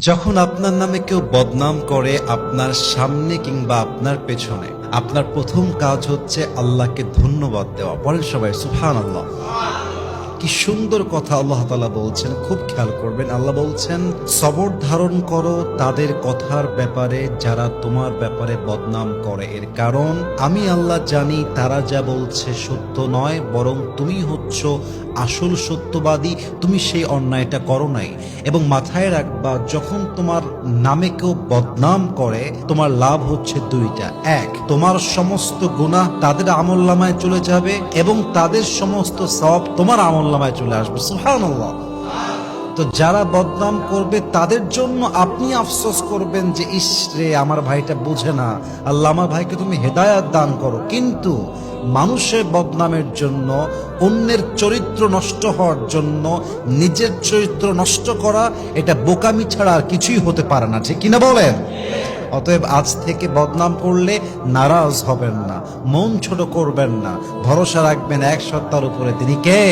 যখন আপনার নামে কেউ বদনাম করে আপনার সামনে কিংবা আপনার পেছনে, আপনার প্রথম কাজ হচ্ছে আল্লাহকে ধন্যবাদ দেওয়া। বলেন সবাই সুবহানাল্লাহ। কি সুন্দর কথা আল্লাহ তাআলা বলছেন, খুব খেয়াল করবেন। আল্লাহ বলছেন, সবর ধারণ করো তাদের কথার ব্যাপারে যারা তোমার ব্যাপারে বদনাম করে। এর কারণ আমি আল্লাহ জানি তারা যা বলছে সত্য নয়, বরং তুমি হচ্ছ আসল সত্যবাদী। তুমি সেই অন্যায়টা করো নাই। এবং মাথায় রাখবা, যখন তোমার নামে কেউ বদনাম করে তোমার লাভ হচ্ছে দুইটা। এক, তোমার সমস্ত গুনাহ তাদের আমলনামায় চলে যাবে এবং তাদের সমস্ত সওয়াব তোমার আমলনামায় চলে আসবে। সুবহানাল্লাহ। তো যারা বদনাম করবে তাদের জন্য আপনি আফসোস করবেন যে ইস রে, আমার ভাইটা বুঝে না, আল্লাহ আমার ভাইকে তুমি হেদায়াত দান করো। কিন্তু মানুষের বদনামের জন্য, অন্যের চরিত্র নষ্ট হওয়ার জন্য নিজের চরিত্র নষ্ট করা, এটা বোকামি ছাড়া আর কিছুই হতে পারে না, ঠিক কিনা বলেন? অতএব আজ থেকে বদনাম করলে নারাজ হবেন না, মন ছোট করবেন না, ভরসা রাখবেন এক সত্তার উপরে, তিনি কে?